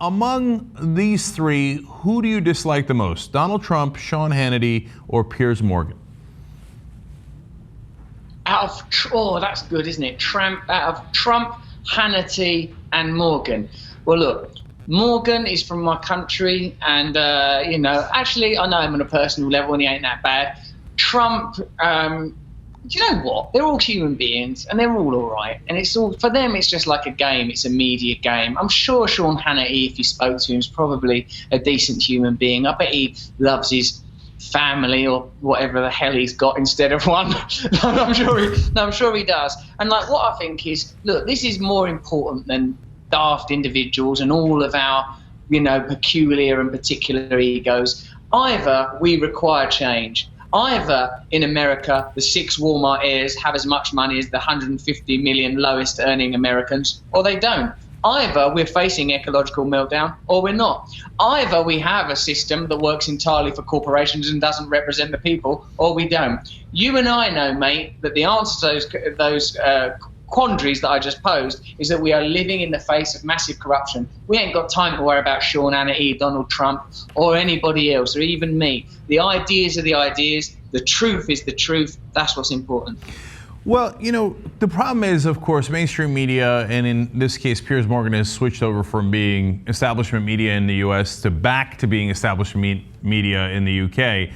Among these three, who do you dislike the most? Donald Trump, Sean Hannity, or Piers Morgan? Oh, that's good, isn't it? Out of Trump, Hannity, and Morgan. Well, look, Morgan is from my country, and actually, I know him on a personal level, and he ain't that bad. Trump, do you know what? They're all human beings, and they're all right. And it's all for them. It's just like a game. It's a media game. I'm sure Sean Hannity, if you spoke to him, is probably a decent human being. I bet he loves his family or whatever the hell he's got instead of one. I'm sure he does. And like, what I think is, look, this is more important than daft individuals and all of our, peculiar and particular egos. Either we require change. Either in America, the 6 Walmart heirs have as much money as the 150 million lowest earning Americans, or they don't. Either we're facing ecological meltdown, or we're not. Either we have a system that works entirely for corporations and doesn't represent the people, or we don't. You and I know, mate, that the answer to those quandaries that I just posed is that we are living in the face of massive corruption. We ain't got time to worry about Sean Hannity, Donald Trump, or anybody else, or even me. The ideas are the ideas. The truth is the truth. That's what's important. Well, the problem is, of course, mainstream media, and in this case, Piers Morgan has switched over from being establishment media in the U.S. back to being establishment media in the U.K.,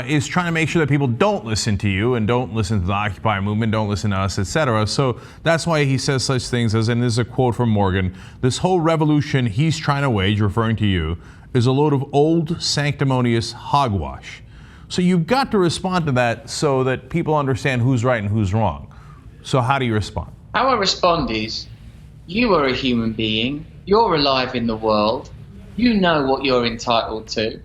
is trying to make sure that people don't listen to you and don't listen to the Occupy movement, don't listen to us, etc. So that's why he says such things as, and this is a quote from Morgan, this whole revolution he's trying to wage, referring to you, is a load of old, sanctimonious hogwash. So you've got to respond to that so that people understand who's right and who's wrong. So how do you respond? How I respond is, you are a human being, you're alive in the world, you know what you're entitled to.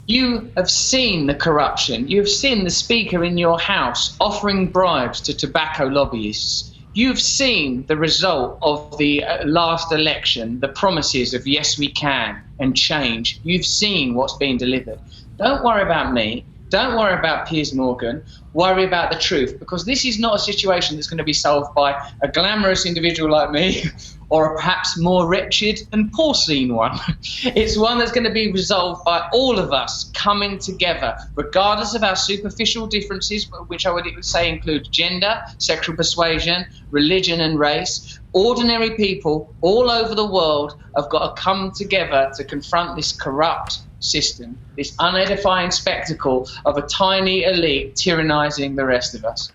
You have seen the corruption. You've seen the speaker in your house offering bribes to tobacco lobbyists. You've seen the result of the last election, the promises of yes, we can and change. You've seen what's being delivered. Don't worry about me. Don't worry about Piers Morgan. Worry about the truth, because this is not a situation that's going to be solved by a glamorous individual like me or a perhaps more wretched and porcine one. It's one that's going to be resolved by all of us coming together, regardless of our superficial differences, which I would say include gender, sexual persuasion, religion and race. Ordinary people all over the world have got to come together to confront this corrupt system, this unedifying spectacle of a tiny elite tyrannizing the rest of us.